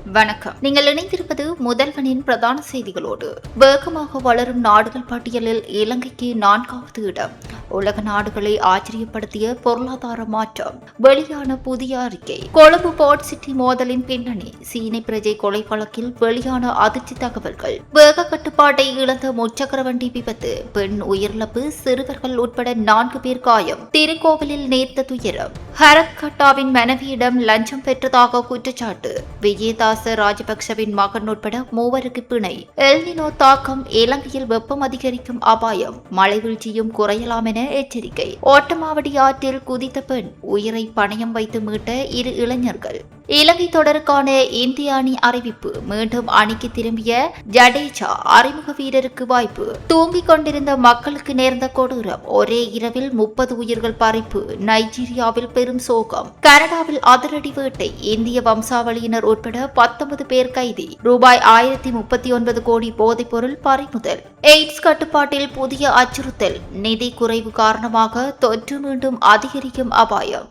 வணக்கம். நீங்கள் இணைந்திருப்பது முதல்வனின் பிரதான செய்திகளோடு. வேகமாக வளரும் நாடுகள் பட்டியலில் இலங்கைக்கு 4வது இடம். உலக நாடுகளை ஆச்சரியப்படுத்திய பொருளாதார மாற்றம். வெளியான புதிய அறிக்கை. கொழும்பு போர்ட் சிட்டி மோதலின் பின்னணி. சீன பிரஜை கொலை வழக்கில் வெளியான அதிர்ச்சி தகவல்கள். வேக கட்டுப்பாட்டை இழந்த முச்சக்கர வண்டி விபத்து. பெண் உயிரிழப்பு, சிறுவர்கள் உட்பட 4 பேர் காயம். திருக்கோவிலில் நேர்ந்த துயரம். ஹரத் கட்டாவின் மனைவியிடம் லஞ்சம் பெற்றதாக குற்றச்சாட்டு. விஜயதாச ராஜபக்சவின் மகன் உட்பட 3 பிணை. எல்னினோ தாக்கம். இலங்கையில் வெப்பம் அதிகரிக்கும் அபாயம். மழை வீழ்ச்சியும் குறையலாம் என எச்சரிக்கை. ஓட்டமாவடி ஆற்றில் குதித்த பெண். உயிரை பணயம் வைத்து மீட்ட 2 இளைஞர்கள். இலங்கை தொடருக்கான இந்திய அணி அறிவிப்பு. மீண்டும் அணிக்கு திரும்பிய ஜடேஜா. அறிமுக வீரருக்கு வாய்ப்பு. தூங்கிக் கொண்டிருந்த மக்களுக்கு நேர்ந்த கொடூரம். ஒரே இரவில் 30 உயிர்கள் பறிப்பு. நைஜீரியாவில் பெரும் சோகம். கனடாவில் அதிரடி வேட்டை. இந்திய வம்சாவளியினர் உட்பட 19 பேர் கைதி. ரூபாய் 1039 கோடி போதைப்பொருள் பறிமுதல். எய்ட்ஸ் கட்டுப்பாட்டில் புதிய அச்சுறுத்தல். நிதி குறைவு காரணமாக தொற்று மீண்டும் அதிகரிக்கும் அபாயம்.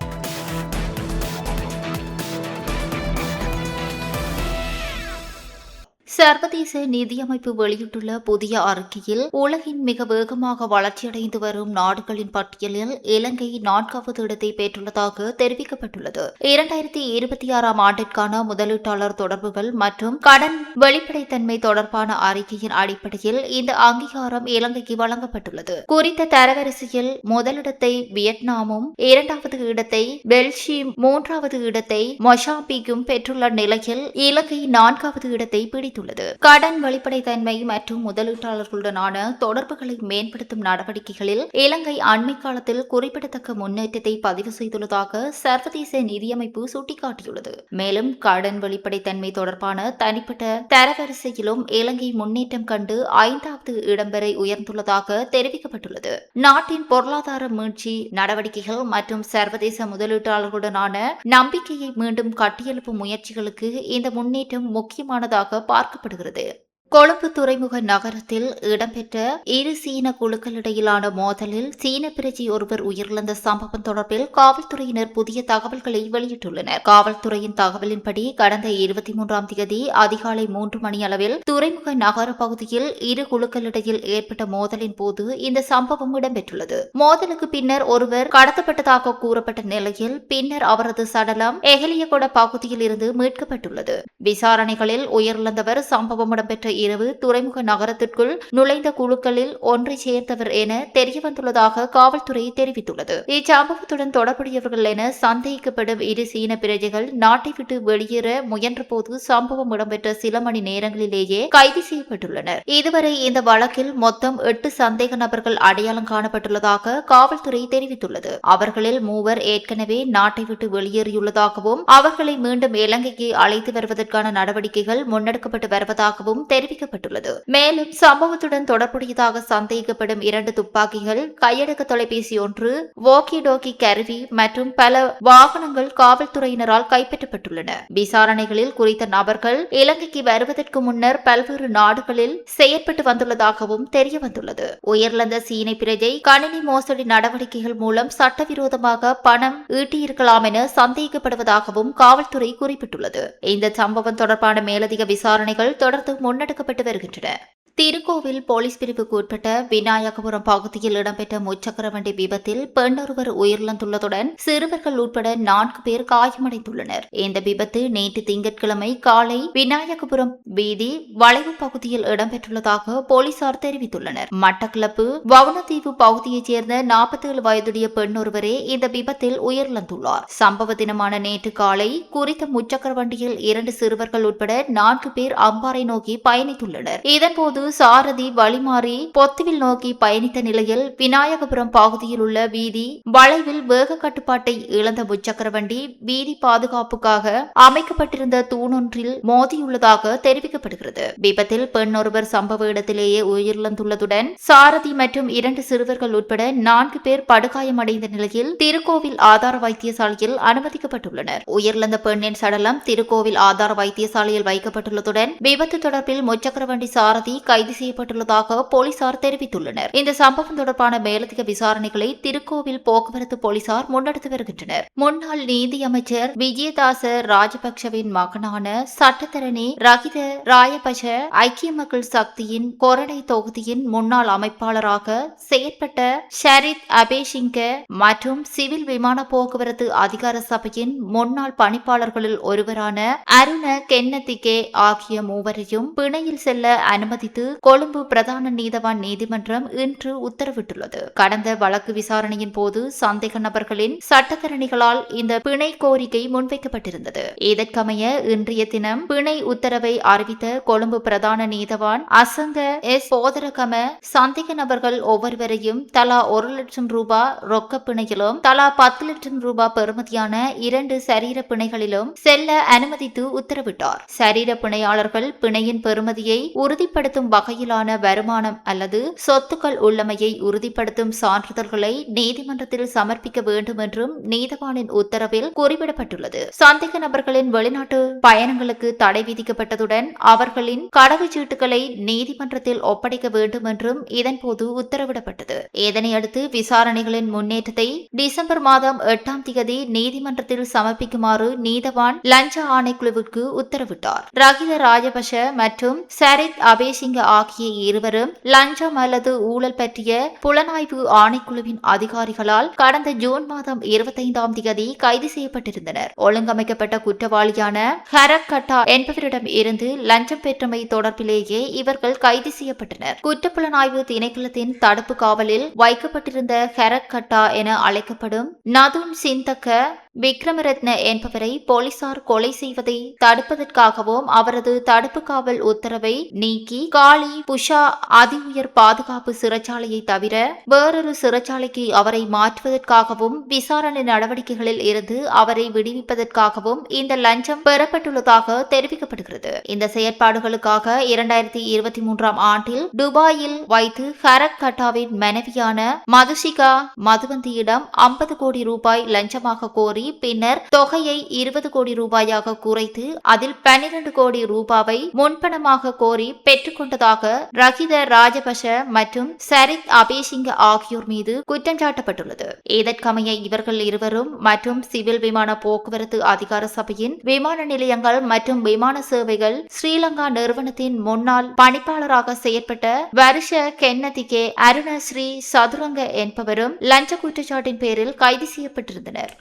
சர்வதேச நிதியமைப்பு வெளியிட்டுள்ள புதிய அறிக்கையில் உலகின் மிக வேகமாக வளர்ச்சியடைந்து வரும் நாடுகளின் பட்டியலில் இலங்கை 4வது இடத்தை பெற்றுள்ளதாக தெரிவிக்கப்பட்டுள்ளது. 2026ஆம் ஆண்டிற்கான முதலீட்டாளர் தொடர்புகள் மற்றும் கடன் வெளிப்படைத்தன்மை தொடர்பான அறிக்கையின் அடிப்படையில் இந்த அங்கீகாரம் இலங்கைக்கு வழங்கப்பட்டுள்ளது. குறித்த தரவரிசையில் முதலிடத்தை வியட்நாமும், 2வது இடத்தை பெல்ஜியம், 3வது இடத்தை மொசாம்பிக்கும் பெற்றுள்ள நிலையில் இலங்கை 4வது இடத்தை பிடித்துள்ளது. கடன் வெளிப்படைத்தன்மை மற்றும் முதலீட்டாளர்களுடனான தொடர்புகளை மேம்படுத்தும் நடவடிக்கைகளில் இலங்கை அண்மை காலத்தில் குறிப்பிடத்தக்க முன்னேற்றத்தை பதிவு செய்துள்ளதாக சர்வதேச நிதியமைப்பு சுட்டிக்காட்டியுள்ளது. மேலும் கடன் வெளிப்படைத்தன்மை தொடர்பான தனிப்பட்ட தரவரிசையிலும் இலங்கை முன்னேற்றம் கண்டு 5வது இடம் வரை உயர்ந்துள்ளதாக தெரிவிக்கப்பட்டுள்ளது. நாட்டின் பொருளாதார மீட்சி நடவடிக்கைகள் மற்றும் சர்வதேச முதலீட்டாளர்களுடனான நம்பிக்கையை மீண்டும் கட்டியெழுப்பும் முயற்சிகளுக்கு இந்த முன்னேற்றம் முக்கியமானதாக பார்க்கப்படுகிறது. கொழும்பு துறைமுக நகரத்தில் இடம்பெற்ற 2 சீன குழுக்களிடையிலான மோதலில் சீன பிரஜை ஒருவர் உயிரிழந்த சம்பவம் தொடர்பில் காவல்துறையினர் புதிய தகவல்களை வெளியிட்டுள்ளனர். காவல்துறையின் தகவலின்படி கடந்த 23ஆம் தேதி அதிகாலை 3 மணி அளவில் துறைமுக நகர பகுதியில் 2 குழுக்களிடையில் ஏற்பட்ட மோதலின் போது இந்த சம்பவம் இடம்பெற்றுள்ளது. மோதலுக்கு பின்னர் ஒருவர் கடத்தப்பட்டதாக கூறப்பட்ட நிலையில் பின்னர் அவரது சடலம் எகலியகொட பகுதியில் இருந்து மீட்கப்பட்டுள்ளது. விசாரணைகளில் உயிரிழந்தவர் சம்பவம் இடம்பெற்ற இரவு துறைமுக நகரத்திற்குள் நுழைந்த குழுக்களில் ஒன்றை சேர்ந்தவர் என தெரியவந்துள்ளதாக காவல்துறை தெரிவித்துள்ளது. இச்சம்பவத்துடன் தொடர்புடையவர்கள் என சந்தேகிக்கப்படும் 2 சீன பிரஜைகள் நாட்டை விட்டு வெளியேற முயன்றபோது சம்பவம் இடம்பெற்ற சில மணி நேரங்களிலேயே கைது செய்யப்பட்டுள்ளனர். இதுவரை இந்த வழக்கில் மொத்தம் 8 சந்தேக நபர்கள் அடையாளம் காணப்பட்டுள்ளதாக காவல்துறை தெரிவித்துள்ளது. அவர்களில் 3 ஏற்கனவே நாட்டை விட்டு வெளியேறியுள்ளதாகவும் அவர்களை மீண்டும் இலங்கைக்கு அழைத்து வருவதற்கான நடவடிக்கைகள் முன்னெடுக்கப்பட்டு வருவதாகவும் தெரிவிக்கப்பட்டுள்ளது. மேலும் சம்பவத்துடன் தொடர்புடையதாக சந்தேகிக்கப்படும் 2 துப்பாக்கிகள், கையடக்க தொலைபேசி 1, வாக்கி டோக்கி கருவி மற்றும் பல வாகனங்கள் காவல்துறையினரால் கைப்பற்றப்பட்டுள்ளன. விசாரணைகளில் குறித்த நபர்கள் இலங்கைக்கு வருவதற்கு முன்னர் பல்வேறு நாடுகளில் செயற்பட்டு வந்துள்ளதாகவும் தெரியவந்துள்ளது. உயிரிழந்த சீன பிரஜை கணினி மோசடி நடவடிக்கைகள் மூலம் சட்டவிரோதமாக பணம் ஈட்டியிருக்கலாம் என சந்தேகிக்கப்படுவதாகவும் காவல்துறை குறிப்பிட்டுள்ளது. இந்த சம்பவம் தொடர்பான மேலதிக விசாரணைகள் தொடர்ந்து முன்னெடுக்கப்பட்டு வருகின்றன. திருக்கோவில் போலீஸ் பிரிவுக்கு உட்பட்ட விநாயகபுரம் பகுதியில் இடம்பெற்ற முச்சக்கர வண்டி விபத்தில் பெண்ணொருவர் உயிரிழந்துள்ளதுடன் சிறுவர்கள் உட்பட 4 பேர் காயமடைந்துள்ளனர். இந்த விபத்து நேற்று திங்கட்கிழமை காலை விநாயகபுரம் வீதி வளைவு பகுதியில் இடம்பெற்றுள்ளதாக போலீசார் தெரிவித்துள்ளனர். மட்டக்களப்பு வவுனதீவு பகுதியைச் சேர்ந்த 47 வயதுடைய பெண்ணொருவரே இந்த விபத்தில் உயிரிழந்துள்ளார். சம்பவ தினமான நேற்று காலை குறித்த முச்சக்கர வண்டியில் 2 சிறுவர்கள் உட்பட 4 பேர் அம்பாறை நோக்கி பயணித்துள்ளனர். இதன்போது சாரதி வழிமாறி பொத்துவில் நோக்கி பயணித்த நிலையில் விநாயகபுரம் பகுதியில் உள்ள வீதி வளைவில் வேக கட்டுப்பாட்டை இழந்த முச்சக்கர வண்டி வீதி பாதுகாப்புக்காக அமைக்கப்பட்டிருந்த தூணொன்றில் மோதியுள்ளதாக தெரிவிக்கப்படுகிறது. விபத்தில் பெண் ஒருவர் சம்பவ இடத்திலேயே உயிரிழந்துள்ளதுடன் சாரதி மற்றும் 2 சிறுவர்கள் உட்பட 4 பேர் படுகாயமடைந்த நிலையில் திருக்கோவில் ஆதார வைத்தியசாலையில் அனுமதிக்கப்பட்டுள்ளனர். உயிரிழந்த பெண்ணின் சடலம் திருக்கோவில் ஆதார வைத்தியசாலையில் வைக்கப்பட்டுள்ளதுடன் விபத்து தொடர்பில் முச்சக்கர வண்டி சாரதி கைது செய்யப்பட்டுள்ளதாக போலீசார் தெரிவித்துள்ளனர். இந்த சம்பவம் தொடர்பான மேலதிக விசாரணைகளை திருக்கோவில் போக்குவரத்து போலீசார் முன்னெடுத்து வருகின்றனர். முன்னாள் நீதியமைச்சர் விஜயதாச ராஜபக்சவின் மகனான சட்டத்தரணி ரகித ராயபக்ச ஐக்கிய மக்கள் சக்தியின் கொரணை தொகுதியின் முன்னாள் அமைப்பாளராக செயற்பட்ட ஷரித் அபேசிங்க மற்றும் சிவில் விமான போக்குவரத்து அதிகார சபையின் முன்னாள் பணிப்பாளர்களில் ஒருவரான அருண கென்னதிகே ஆகிய மூவரையும் பிணையில் செல்ல அனுமதித்து கொழும்பு பிரதான நீதவான் நீதிமன்றம் இன்று உத்தரவிட்டுள்ளது. கடந்த வழக்கு விசாரணையின் போது சந்தேக நபர்களின் சட்டத்தரணிகளால் இந்த பிணை கோரிக்கை முன்வைக்கப்பட்டிருந்தது. இதற்கமைய இன்றைய தினம் பிணை உத்தரவை அறிவித்த கொழும்பு பிரதான நீதவான் அசங்க எஸ் போதரகம சந்தேக நபர்கள் ஒவ்வொருவரையும் தலா 1 லட்சம் ரூபாய் ரொக்க பிணையிலும் தலா 10 லட்சம் ரூபாய் பெறுமதியான 2 சரீர பிணைகளிலும் செல்ல அனுமதித்து உத்தரவிட்டார். சரீர பிணையாளர்கள் பிணையின் பெறுமதியை உறுதிப்படுத்தும் வகையிலான வருமானம் அல்லது சொத்துக்கள் உள்ளமையை உறுதிப்படுத்தும் சான்றிதழ்களை நீதிமன்றத்தில் சமர்ப்பிக்க வேண்டும் என்றும் நீதவானின் உத்தரவில் குறிப்பிடப்பட்டுள்ளது. சந்தேக நபர்களின் வெளிநாட்டு பயணங்களுக்கு தடை விதிக்கப்பட்டதுடன் அவர்களின் கடவுச்சீட்டுகளை நீதிமன்றத்தில் ஒப்படைக்க வேண்டும் என்றும் இதன்போது உத்தரவிடப்பட்டது. இதனையடுத்து விசாரணைகளின் முன்னேற்றத்தை டிசம்பர் மாதம் 8ஆம் தேதி நீதிமன்றத்தில் சமர்ப்பிக்குமாறு நீதவான் லஞ்ச ஆணைக்குழுவிற்கு உத்தரவிட்டார். ரகித ராஜபக்ஷ மற்றும் சரித் அபேசிங்க ஆகிய இருவரும் லஞ்சம் அல்லது ஊழல் பற்றிய புலனாய்வு ஆணைக்குழுவின் அதிகாரிகளால் கடந்த ஜூன் மாதம் 25ஆம் தேதி கைது செய்யப்பட்டிருந்தனர். ஒழுங்கமைக்கப்பட்ட குற்றவாளியான ஹரக் கட்டா என்பவரிடம் இருந்து லஞ்சம் பெற்றமை தொடர்பிலேயே இவர்கள் கைது செய்யப்பட்டனர். குற்றப்புலனாய்வு திணைக்களத்தின் தடுப்பு காவலில் வைக்கப்பட்டிருந்த ஹரக் கட்டா என அழைக்கப்படும் நதுன் சிந்தக்க விக்ரமரத்ன என்பவரை போலீசார் கொலை செய்வதை தடுப்பதற்காகவும் அவரது தடுப்பு காவல் உத்தரவை நீக்கி காலி புஷா அதி உயர் பாதுகாப்பு சிறைச்சாலையை தவிர வேறொரு சிறைச்சாலைக்கு அவரை மாற்றுவதற்காகவும் விசாரணை நடவடிக்கைகளில் இருந்து அவரை விடுவிப்பதற்காகவும் இந்த லஞ்சம் பெறப்பட்டுள்ளதாக தெரிவிக்கப்படுகிறது. இந்த செயற்பாடுகளுக்காக 2023ஆம் ஆண்டில் துபாயில் வைத்து ஹரக் கட்டாவின் மனைவியான மதுஷிகா மதுவந்தியிடம் 50 கோடி ரூபாய் லஞ்சமாக கோரி பின்னர் தொகையை 20 கோடி ரூபாயாக குறைத்து அதில் 12 கோடி ரூபாவை முன்பணமாக கோரி பெற்றுக்கொண்டதாக ரகித ராஜபக்ஷ மற்றும் சரித் அபேசிங்க ஆகியோர் மீது குற்றம் சாட்டப்பட்டுள்ளது. இதற்கமைய இவர்கள் இருவரும் மற்றும் சிவில் விமான போக்குவரத்து அதிகார சபையின் விமான நிலையங்கள் மற்றும் விமான சேவைகள் ஸ்ரீலங்கா நிறுவனத்தின் முன்னாள் பணிப்பாளராக செயற்பட்ட வருஷ கென்னதிகே அருணஸ்ரீ சதுரங்க என்பவரும் லஞ்ச குற்றச்சாட்டின் பேரில் கைது செய்யப்பட்டிருந்தனர்.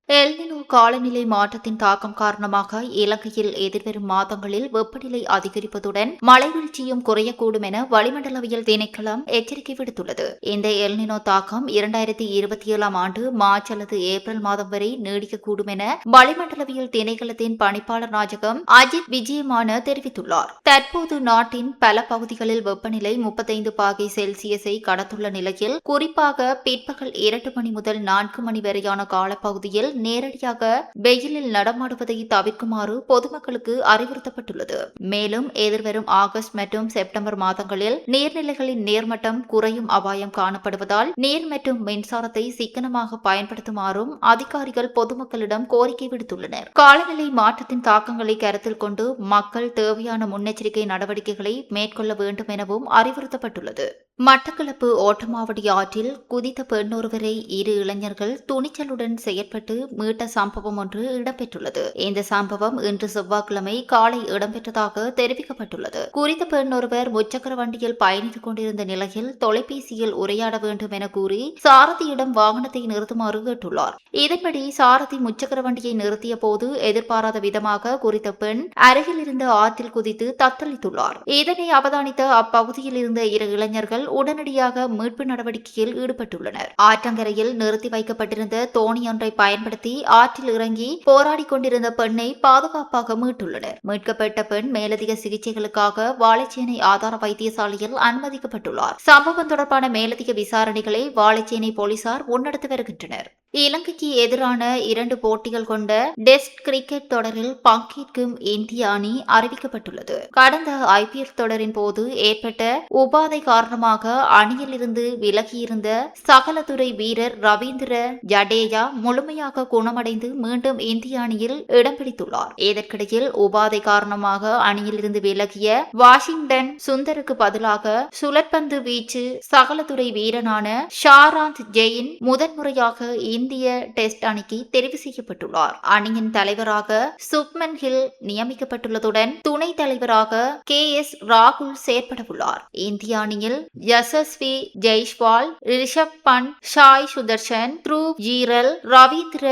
எல்னினோ காலநிலை மாற்றத்தின் தாக்கம் காரணமாக இலங்கையில் எதிர்வரும் மாதங்களில் வெப்பநிலை அதிகரிப்பதுடன் மழை வீழ்ச்சியும் குறையக்கூடும் என வளிமண்டலவியல் திணைக்களம் எச்சரிக்கை விடுத்துள்ளது. இந்த எல்னினோ தாக்கம் 2027ஆம் ஆண்டு மார்ச் அல்லது ஏப்ரல் மாதம் வரை நீடிக்கக்கூடும் என வளிமண்டலவியல் திணைக்களத்தின் பணிப்பாளர் நாயகம் அஜித் விஜயமான தெரிவித்துள்ளார். தற்போது நாட்டின் பல பகுதிகளில் வெப்பநிலை 35 பாகை செல்சியஸை கடந்துள்ள நிலையில் குறிப்பாக பிற்பகல் 2 மணி முதல் 4 மணி வரையான காலப்பகுதியில் நேரடியாக வெயிலில் நடமாடுவதை தவிர்க்குமாறு பொதுமக்களுக்கு அறிவுறுத்தப்பட்டுள்ளது. மேலும் எதிர்வரும் ஆகஸ்ட் மற்றும் செப்டம்பர் மாதங்களில் நீர்நிலைகளின் நீர்மட்டம் குறையும் அபாயம் காணப்படுவதால் நீர் மற்றும் மின்சாரத்தை சிக்கனமாக பயன்படுத்துமாறும் அதிகாரிகள் பொதுமக்களிடம் கோரிக்கை விடுத்துள்ளனர். காலநிலை மாற்றத்தின் தாக்கங்களை கருத்தில் கொண்டு மக்கள் தேவையான முன்னெச்சரிக்கை நடவடிக்கைகளை மேற்கொள்ள வேண்டும் எனவும் அறிவுறுத்தப்பட்டுள்ளது. மட்டக்களப்பு ஓட்டமாவடி ஆற்றில் குதித்த பெண்ணொருவரை 2 இளைஞர்கள் துணிச்சலுடன் செயற்பட்டு மீட்ட சம்பவம் ஒன்று இடம்பெற்றுள்ளது. இந்த சம்பவம் இன்று செவ்வாய்க்கிழமை காலை இடம்பெற்றதாக தெரிவிக்கப்பட்டுள்ளது. குறித்த பெண்ணொருவர் முச்சக்கர வண்டியில் பயணித்துக் கொண்டிருந்த நிலையில் தொலைபேசியில் உரையாட வேண்டும் என கூறி சாரதியிடம் வாகனத்தை நிறுத்துமாறு கேட்டுள்ளார். இதன்படி சாரதி முச்சக்கர வண்டியை நிறுத்திய போது எதிர்பாராத விதமாக குறித்த பெண் அருகில் இருந்த ஆற்றில் குதித்து தத்தளித்துள்ளார். இதனை அவதானித்த அப்பகுதியில் இருந்த 2 இளைஞர்கள் உடனடியாக மீட்பு நடவடிக்கையில் ஈடுபட்டுள்ளனர். ஆற்றங்கரையில் நிறுத்தி வைக்கப்பட்டிருந்த தோணி ஒன்றை பயன்படுத்தி ஆற்றில் இறங்கி போராடி கொண்டிருந்த பெண்ணை பாதுகாப்பாக மீட்டுள்ளனர். மீட்கப்பட்ட பெண் மேலதிக சிகிச்சைகளுக்காக வாழைச்சேனை ஆதார வைத்தியசாலையில் அனுமதிக்கப்பட்டுள்ளார். சம்பவம் தொடர்பான மேலதிக விசாரணைகளை வாழைச்சேனை போலீசார் முன்னெடுத்து வருகின்றனர். இலங்கைக்கு எதிரான 2 போட்டிகள் கொண்ட டெஸ்ட் கிரிக்கெட் தொடரில் பங்கேற்கும் இந்திய அணி அறிவிக்கப்பட்டுள்ளது. கடந்த ஐபிஎல் தொடரின் போது ஏற்பட்ட உபாதை காரணமாக அணியிலிருந்து விலகியிருந்த சகலதுறை வீரர் ரவீந்திர ஜடேஜா முழுமையாக குணமடைந்து மீண்டும் இந்திய அணியில் இடம் பிடித்துள்ளார். இதற்கிடையில் உபாதை காரணமாக அணியிலிருந்து விலகிய வாஷிங்டன் சுந்தருக்கு பதிலாக சுழற்பந்து வீச்சு சகலதுறை வீரனான ஷாராந்த் ஜெயின் முதன்முறையாக இந்திய டெஸ்ட் அணிக்கு தெரிவு செய்யப்பட்டுள்ளார். அணியின் தலைவராக சுப்மன் கில் நியமிக்கப்பட்டுள்ளதுடன் துணைத் தலைவராக KS ராகுல் செயற்படவுள்ளார். இந்திய அணியில் யசஸ்வி ஜெய்ஸ்வால், ரிஷப் பண்ட், சாய் சுதர்ஷன், த்ருவ் ஜீரல், ரவீந்திர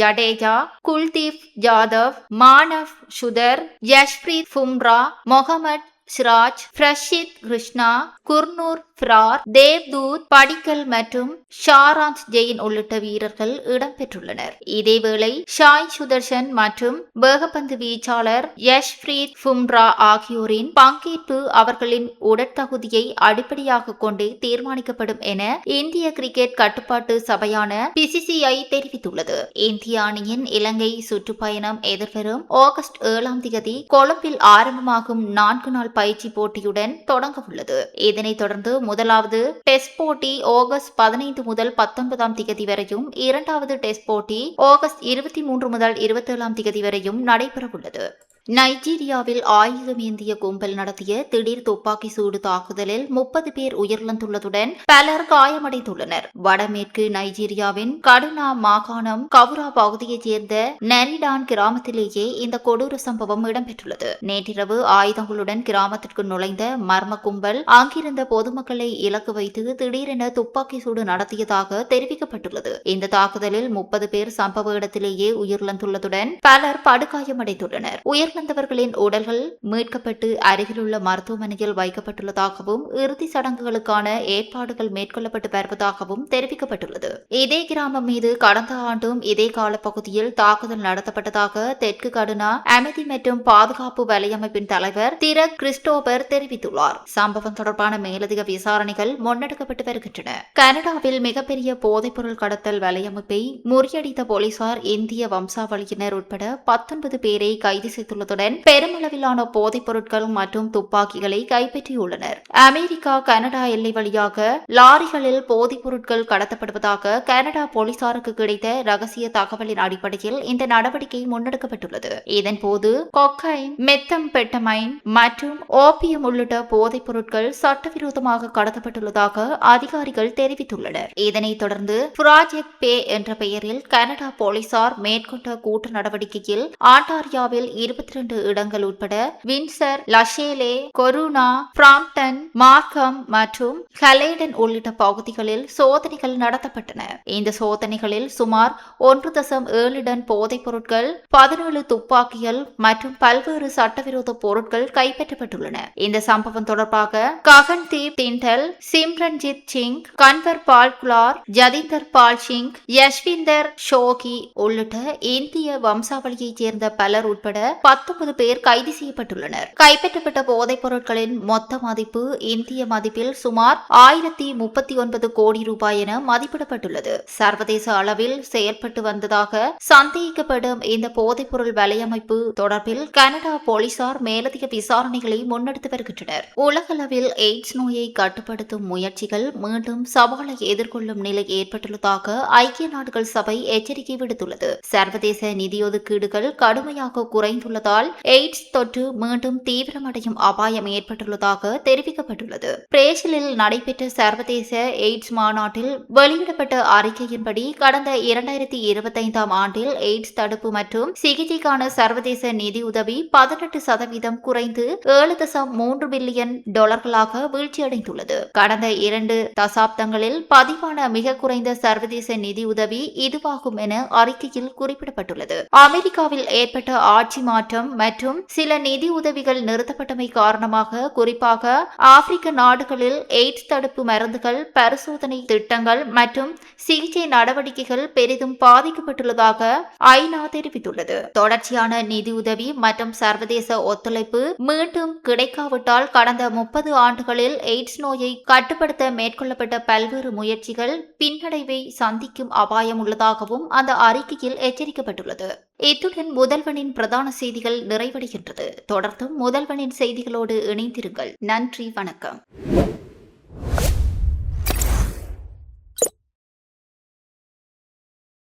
ஜடேஜா, குல்தீப் யாதவ், மானவ் சுதர், யஷ்பிரீத் பும்ரா, முகமது சிராஜ், பிரஷித் கிருஷ்ணா, குர்னூர் ஃபிரார், தேவ்தூத் படிக்கல் மற்றும் ஷாராந்த் ஜெயின் உள்ளிட்ட வீரர்கள் இடம்பெற்றுள்ளனர். இதேவேளை சாய் சுதர்ஷன் மற்றும் வேகப்பந்து வீச்சாளர் யஷ்பிரீத் பும்ரா ஆகியோரின் பங்கேற்பு அவர்களின் உடற்தகுதியை அடிப்படையாக கொண்டு தீர்மானிக்கப்படும் என இந்திய கிரிக்கெட் கட்டுப்பாட்டு சபையான BCCI தெரிவித்துள்ளது. இந்திய அணியின் இலங்கை சுற்றுப்பயணம் எதிர்வரும் ஆகஸ்ட் 7 கொழும்பில் ஆரம்பமாகும் 4 நாள் பயிற்சி போட்டியுடன் தொடங்க உள்ளது. இதனைத் தொடர்ந்து முதலாவது டெஸ்ட் போட்டி ஆகஸ்ட் 15 முதல் 19 வரையும், இரண்டாவது டெஸ்ட் போட்டி ஆகஸ்ட் 23 முதல் 27 வரையும் நடைபெறவுள்ளது. நைஜீரியாவில் ஆயுதம் ஏந்திய கும்பல் நடத்திய திடீர் துப்பாக்கி சூடு தாக்குதலில் 30 பேர் உயிரிழந்துள்ளதுடன் பலர் காயமடைந்துள்ளனர். வடமேற்கு நைஜீரியாவின் கடுனா மாகாணம் கவுரா பகுதியைச் சேர்ந்த நரிடான் கிராமத்திலேயே இந்த கொடூர சம்பவம் இடம்பெற்றுள்ளது. நேற்றிரவு ஆயுதங்களுடன் கிராமத்திற்கு நுழைந்த மர்ம கும்பல் அங்கிருந்த பொதுமக்களை இலக்கு வைத்து திடீரென துப்பாக்கி சூடு நடத்தியதாக தெரிவிக்கப்பட்டுள்ளது. இந்த தாக்குதலில் 30 பேர் சம்பவ இடத்திலேயே உயிரிழந்துள்ளதுடன் பலர் படுகாயமடைந்துள்ளனர். உயிரிழந்தவர்களின் உடல்கள் மீட்கப்பட்டு அருகிலுள்ள மருத்துவமனையில் வைக்கப்பட்டுள்ளதாகவும் இறுதி சடங்குகளுக்கான ஏற்பாடுகள் மேற்கொள்ளப்பட்டு வருவதாகவும் தெரிவிக்கப்பட்டுள்ளது. இதே கிராமம் மீது கடந்த ஆண்டும் இதே காலப்பகுதியில் தாக்குதல் நடத்தப்பட்டதாக தெற்கு கடுனா அமைதி மற்றும் பாதுகாப்பு வலையமைப்பின் தலைவர் திரக் கிறிஸ்டோபர் தெரிவித்துள்ளார். சம்பவம் தொடர்பான மேலதிக விசாரணைகள் முன்னெடுக்கப்பட்டு வருகின்றன. கனடாவில் மிகப்பெரிய போதைப்பொருள் கடத்தல் வலையமைப்பை முறியடித்த போலீசார் இந்திய வம்சாவளியினர் உட்பட 19 பேரை கைது செய்துள்ளதுடன் பெருமளவிலான போதைப் பொருட்கள் மற்றும் துப்பாக்கிகளை கைப்பற்றியுள்ளனர். அமெரிக்கா கனடா எல்லை வழியாக லாரிகளில் போதைப் பொருட்கள் கடத்தப்படுவதாக கனடா போலீசாருக்கு கிடைத்த ரகசிய தகவலின் அடிப்படையில் இந்த நடவடிக்கை முன்னெடுக்கப்பட்டுள்ளது. இதன்போது கொக்கைன், மெத்தம்பெட்டமைன் மற்றும் ஓபியம் உள்ளிட்ட போதைப் பொருட்கள் சட்டவிரோதமாக கடத்தப்பட்டுள்ளதாக அதிகாரிகள் தெரிவித்துள்ளனர். இதனைத் தொடர்ந்து ப்ராஜெக்ட் பே என்ற பெயரில் கனடா போலீசார் மேற்கொண்ட கூட்டு நடவடிக்கையில் ஆண்டாரியாவில் 22 இடங்கள் உட்பட வின்சர், லஷேலே, கொருனா, பிராம்ப்டன், மார்க்கம் மற்றும் ஹலேடன் உள்ளிட்ட பகுதிகளில் சோதனைகள் நடத்தப்பட்டன. இந்த சோதனைகளில் சுமார் 1.7 டன் போதைப் பொருட்கள், 17 துப்பாக்கிகள் மற்றும் பல்வேறு சட்டவிரோத பொருட்கள் கைப்பற்றப்பட்டுள்ளன. இந்த சம்பவம் தொடர்பாக ககன்தீப் திண்டல், சிம்ரன்ஜித் சிங், கன்வர் பால் குலார், ஜதிந்தர் பால் சிங், யஷ்விந்தர் ஷோகி உள்ளிட்ட இந்திய வம்சாவளியைச் சேர்ந்த பலர் உட்பட 19 பேர் கைது செய்யப்பட்டுள்ளனர். கைப்பற்றப்பட்ட போதைப் பொருட்களின் மொத்த மதிப்பு இந்திய மதிப்பில் சுமார் 1039 கோடி ரூபாய் என மதிப்பிடப்பட்டுள்ளது. சர்வதேச அளவில் செயல்பட்டு வந்ததாக சந்தேகிக்கப்படும் இந்த போதைப் பொருள் வலையமைப்பு தொடர்பில் கனடா போலீசார் மேலதிக விசாரணைகளை முன்னெடுத்து வருகின்றனர். உலகளவில் எய்ட்ஸ் நோயை கட்டுப்படுத்தும் முயற்சிகள் மீண்டும் சவாலை எதிர்கொள்ளும் நிலை ஏற்பட்டுள்ளதாக ஐக்கிய நாடுகள் சபை எச்சரிக்கை விடுத்துள்ளது. சர்வதேச நிதி ஒதுக்கீடுகள் கடுமையாக குறைந்துள்ளதால் எய்ட்ஸ் தொற்று மீண்டும் தீவிரமடையும் அபாயம் ஏற்பட்டுள்ளதாக தெரிவிக்கப்பட்டுள்ளது. பிரேசிலில் நடைபெற்ற சர்வதேச எய்ட்ஸ் மாநாட்டில் வெளியிடப்பட்ட அறிக்கையின்படி கடந்த 2025 ஆண்டில் எய்ட்ஸ் தடுப்பு மற்றும் சிகிச்சைக்கான சர்வதேச நிதியுதவி 18% குறைந்து $7.3 பில்லியன் வீழ்ச்சியடைந்துள்ளது. கடந்த 2 தசாப்தங்களில் பதிவான மிக குறைந்த சர்வதேச நிதியுதவி இதுவாகும் என அறிக்கையில் குறிப்பிடப்பட்டுள்ளது. அமெரிக்காவில் ஏற்பட்ட ஆட்சி மாற்றம் மாற்றம் மற்றும் சில நிதி உதவிகள் நிறுத்தப்பட்டமை காரணமாக குறிப்பாக ஆப்பிரிக்க நாடுகளில் எய்ட்ஸ் தடுப்பு மருந்துகள், பரிசோதனை திட்டங்கள் மற்றும் சிகிச்சை நடவடிக்கைகள் பெரிதும் பாதிக்கப்பட்டுள்ளதாக ஐநா தெரிவித்துள்ளது. தொடர்ச்சியான நிதியுதவி மற்றும் சர்வதேச ஒத்துழைப்பு மீண்டும் கிடைக்காவிட்டால் கடந்த 30 ஆண்டுகளில் எய்ட்ஸ் நோயை கட்டுப்படுத்த மேற்கொள்ளப்பட்ட பல்வேறு முயற்சிகள் பின்னடைவை சந்திக்கும் அபாயம் உள்ளதாகவும் அந்த அறிக்கையில் எச்சரிக்கப்பட்டுள்ளது. இத்துடன் முதல்வனின் பிரதான செய்திகள் நிறைவடைகின்றது. தொடர்ந்தும் முதல்வனின் செய்திகளோடு இணைந்திருங்கள். நன்றி, வணக்கம்.